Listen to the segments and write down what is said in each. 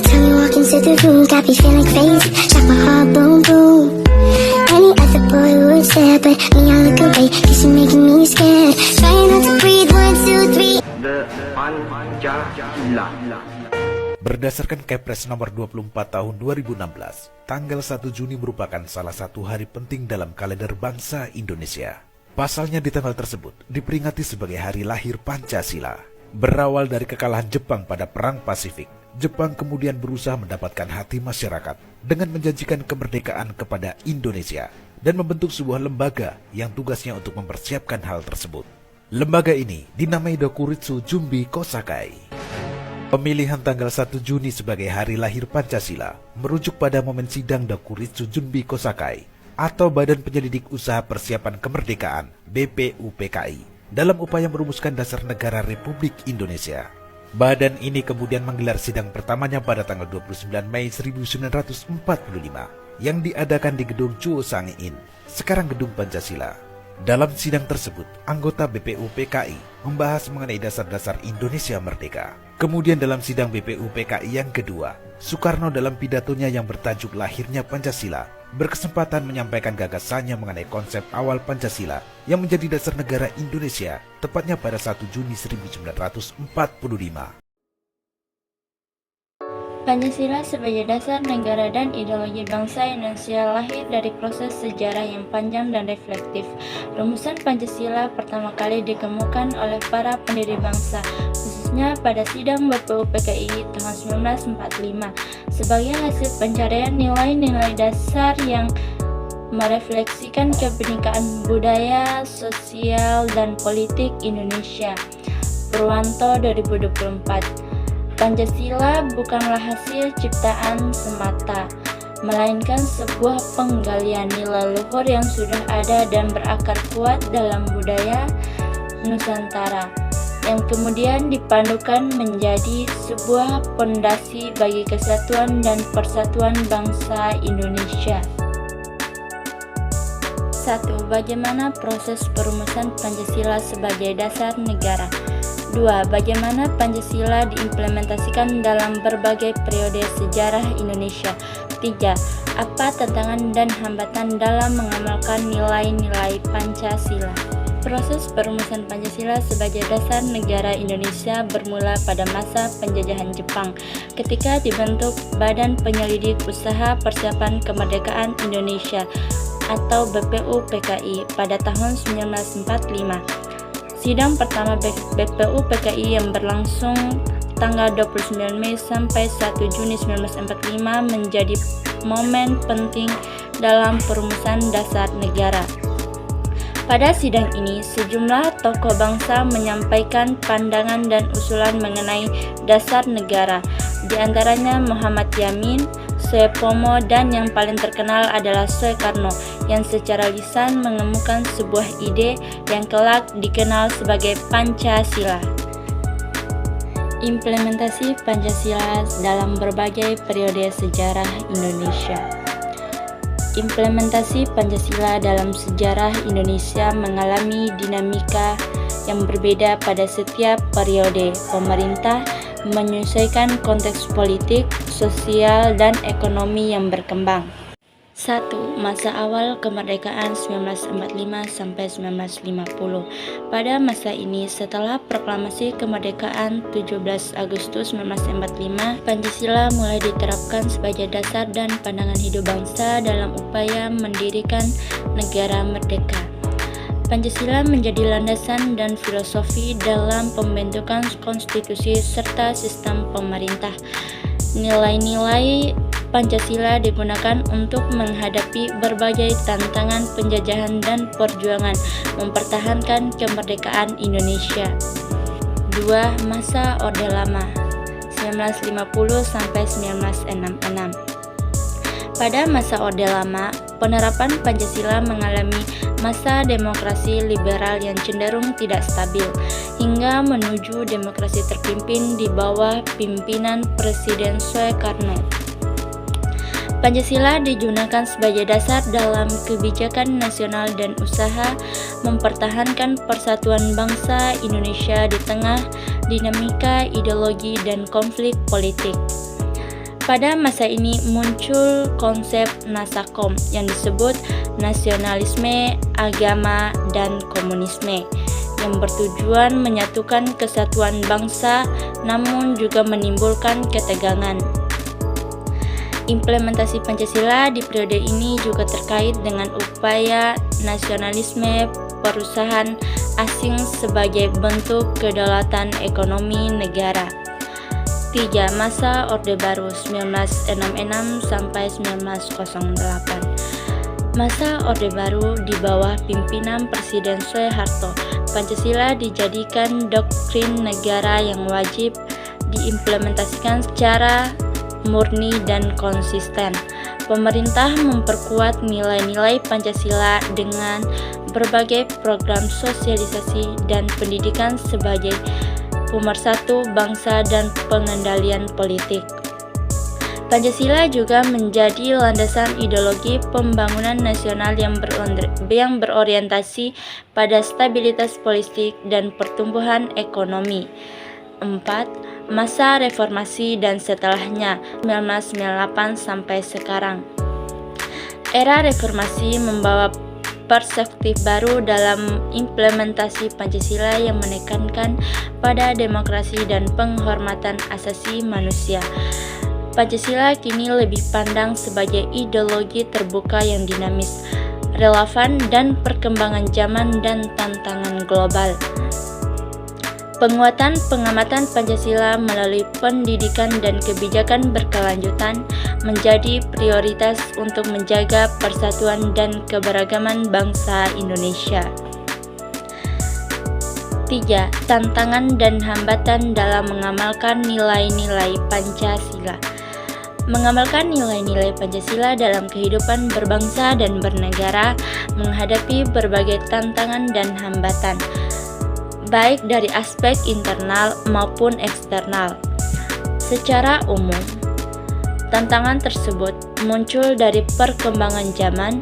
time you walk into the room, got me feeling crazy, shot my heart boom boom. Any other boy would stare, but me I look away, cause you're making me scared. Trying not to breathe, 1, 2, 3. The Pancasila. Berdasarkan Kepres nomor 24 tahun 2016, tanggal 1 Juni merupakan salah satu hari penting dalam kalender bangsa Indonesia. Pasalnya di tanggal tersebut diperingati sebagai hari lahir Pancasila. Berawal dari kekalahan Jepang pada Perang Pasifik, Jepang kemudian berusaha mendapatkan hati masyarakat dengan menjanjikan kemerdekaan kepada Indonesia dan membentuk sebuah lembaga yang tugasnya untuk mempersiapkan hal tersebut. Lembaga ini dinamai Dokuritsu Jumbi Kosakai. Pemilihan tanggal 1 Juni sebagai hari lahir Pancasila merujuk pada momen sidang Dokuritsu Jumbi Kosakai atau Badan Penyelidik Usaha Persiapan Kemerdekaan BPUPKI dalam upaya merumuskan dasar negara Republik Indonesia. Badan ini kemudian menggelar sidang pertamanya pada tanggal 29 Mei 1945 yang diadakan di Gedung Chuo Sang-in, sekarang Gedung Pancasila. Dalam sidang tersebut, anggota BPUPKI membahas mengenai dasar-dasar Indonesia Merdeka. Kemudian dalam sidang BPUPKI yang kedua, Soekarno dalam pidatonya yang bertajuk Lahirnya Pancasila berkesempatan menyampaikan gagasannya mengenai konsep awal Pancasila yang menjadi dasar negara Indonesia, tepatnya pada 1 Juni 1945. Pancasila sebagai dasar negara dan ideologi bangsa Indonesia lahir dari proses sejarah yang panjang dan reflektif. Rumusan Pancasila pertama kali dikemukakan oleh para pendiri bangsa, khususnya pada sidang BPUPKI tahun 1945, sebagai hasil pencarian nilai-nilai dasar yang merefleksikan kebinekaan budaya, sosial, dan politik Indonesia. Purwanto 2024. Pancasila bukanlah hasil ciptaan semata, melainkan sebuah penggalian nilai luhur yang sudah ada dan berakar kuat dalam budaya Nusantara, yang kemudian dipadukan menjadi sebuah pondasi bagi kesatuan dan persatuan bangsa Indonesia. 1. Bagaimana proses perumusan Pancasila sebagai dasar negara? 2. Bagaimana Pancasila diimplementasikan dalam berbagai periode sejarah Indonesia? 3. Apa tantangan dan hambatan dalam mengamalkan nilai-nilai Pancasila? Proses perumusan Pancasila sebagai dasar negara Indonesia bermula pada masa penjajahan Jepang, ketika dibentuk Badan Penyelidik Usaha Persiapan Kemerdekaan Indonesia atau BPUPKI pada tahun 1945. Sidang pertama BPUPKI yang berlangsung tanggal 29 Mei sampai 1 Juni 1945 menjadi momen penting dalam perumusan dasar negara. Pada sidang ini, sejumlah tokoh bangsa menyampaikan pandangan dan usulan mengenai dasar negara, di antaranya Muhammad Yamin, Suepomo, dan yang paling terkenal adalah Soekarno, yang secara lisan mengemukakan sebuah ide yang kelak dikenal sebagai Pancasila. Implementasi Pancasila dalam berbagai periode sejarah Indonesia. Implementasi Pancasila dalam sejarah Indonesia mengalami dinamika yang berbeda pada setiap periode. Pemerintah menyesuaikan konteks politik, sosial, dan ekonomi yang berkembang. 1. Masa awal kemerdekaan 1945 sampai 1950. Pada masa ini, setelah proklamasi kemerdekaan 17 Agustus 1945, Pancasila mulai diterapkan sebagai dasar dan pandangan hidup bangsa dalam upaya mendirikan negara merdeka. Pancasila menjadi landasan dan filosofi dalam pembentukan konstitusi serta sistem pemerintah. Nilai-nilai Pancasila digunakan untuk menghadapi berbagai tantangan penjajahan dan perjuangan mempertahankan kemerdekaan Indonesia. 2. Masa Orde Lama 1950 sampai 1966. Pada masa Orde Lama, penerapan Pancasila mengalami masa demokrasi liberal yang cenderung tidak stabil, hingga menuju demokrasi terpimpin di bawah pimpinan Presiden Soekarno. Pancasila digunakan sebagai dasar dalam kebijakan nasional dan usaha mempertahankan persatuan bangsa Indonesia di tengah dinamika ideologi dan konflik politik. Pada masa ini muncul konsep Nasakom yang disebut nasionalisme, agama, dan komunisme yang bertujuan menyatukan kesatuan bangsa namun juga menimbulkan ketegangan. Implementasi Pancasila di periode ini juga terkait dengan upaya nasionalisme perusahaan asing sebagai bentuk kedaulatan ekonomi negara. 3. Masa Orde Baru 1966 sampai 1908. Masa Orde Baru di bawah pimpinan Presiden Soeharto, Pancasila dijadikan doktrin negara yang wajib diimplementasikan secara murni dan konsisten. Pemerintah memperkuat nilai-nilai Pancasila dengan berbagai program sosialisasi dan pendidikan sebagai pemersatu bangsa dan pengendalian politik. Pancasila juga menjadi landasan ideologi pembangunan nasional yang berorientasi pada stabilitas politik dan pertumbuhan ekonomi. 4. Masa reformasi dan setelahnya 1998 sampai sekarang. Era reformasi membawa perspektif baru dalam implementasi Pancasila yang menekankan pada demokrasi dan penghormatan asasi manusia. Pancasila kini lebih pandang sebagai ideologi terbuka yang dinamis, relevan dan perkembangan zaman dan tantangan global. Penguatan pengamatan Pancasila melalui pendidikan dan kebijakan berkelanjutan menjadi prioritas untuk menjaga persatuan dan keberagaman bangsa Indonesia. 3. Tantangan dan hambatan dalam mengamalkan nilai-nilai Pancasila. Mengamalkan nilai-nilai Pancasila dalam kehidupan berbangsa dan bernegara menghadapi berbagai tantangan dan hambatan, baik dari aspek internal maupun eksternal. Secara umum, tantangan tersebut muncul dari perkembangan zaman,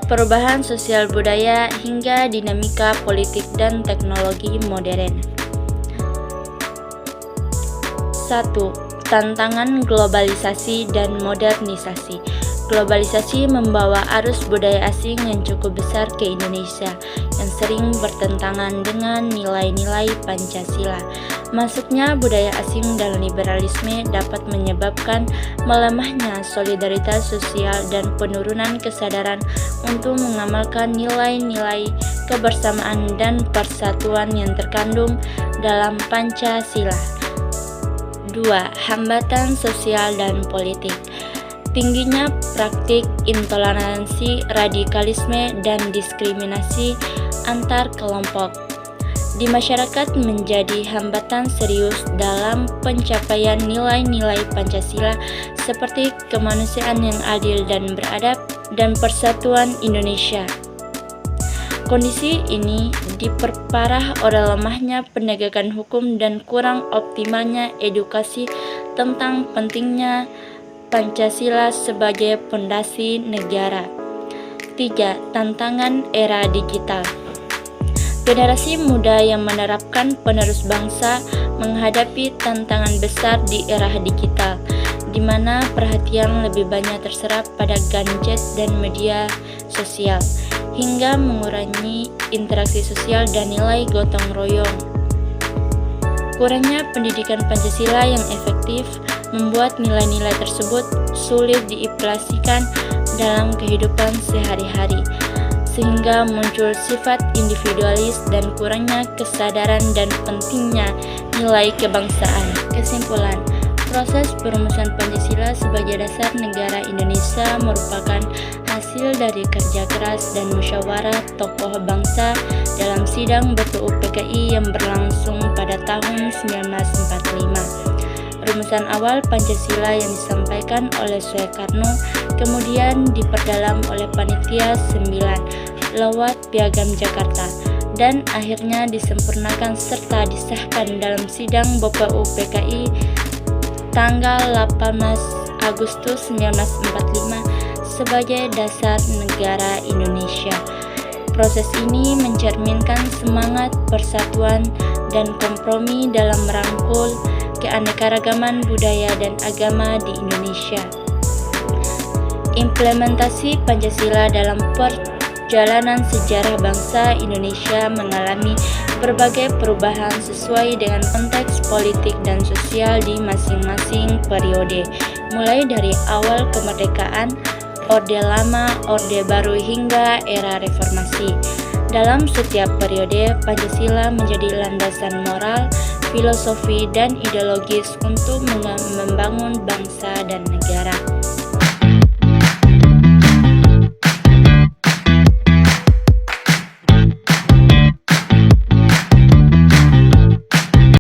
perubahan sosial budaya, hingga dinamika politik dan teknologi modern. 1. Tantangan globalisasi dan modernisasi. Globalisasi membawa arus budaya asing yang cukup besar ke Indonesia yang sering bertentangan dengan nilai-nilai Pancasila. Masuknya budaya asing dan liberalisme dapat menyebabkan melemahnya solidaritas sosial dan penurunan kesadaran untuk mengamalkan nilai-nilai kebersamaan dan persatuan yang terkandung dalam Pancasila. 2. Hambatan sosial dan politik. Tingginya praktik intoleransi, radikalisme, dan diskriminasi antar kelompok di masyarakat menjadi hambatan serius dalam pencapaian nilai-nilai Pancasila seperti kemanusiaan yang adil dan beradab dan persatuan Indonesia. Kondisi ini diperparah oleh lemahnya penegakan hukum dan kurang optimalnya edukasi tentang pentingnya Pancasila sebagai pondasi negara. 3. Tantangan era digital. Generasi muda yang menerapkan penerus bangsa menghadapi tantangan besar di era digital, di mana perhatian lebih banyak terserap pada gadget dan media sosial, hingga mengurangi interaksi sosial dan nilai gotong royong. Kurangnya pendidikan Pancasila yang efektif membuat nilai-nilai tersebut sulit diaplikasikan dalam kehidupan sehari-hari, sehingga muncul sifat individualis dan kurangnya kesadaran dan pentingnya nilai kebangsaan. Kesimpulan, proses perumusan Pancasila sebagai dasar negara Indonesia merupakan hasil dari kerja keras dan musyawarah tokoh bangsa dalam sidang BPU PKI yang berlangsung pada tahun 1945. Rumusan awal Pancasila yang disampaikan oleh Soekarno kemudian diperdalam oleh Panitia 9 lewat Piagam Jakarta dan akhirnya disempurnakan serta disahkan dalam sidang BPU PKI tanggal 18 Agustus 1945 sebagai dasar negara Indonesia. Proses ini mencerminkan semangat persatuan dan kompromi dalam merangkul keanekaragaman budaya dan agama di Indonesia. Implementasi Pancasila dalam perjalanan sejarah bangsa Indonesia mengalami berbagai perubahan sesuai dengan konteks politik dan sosial di masing-masing periode, mulai dari awal kemerdekaan, Orde Lama, Orde Baru hingga era reformasi. Dalam setiap periode, Pancasila menjadi landasan moral, filosofi, dan ideologis untuk membangun bangsa dan negara.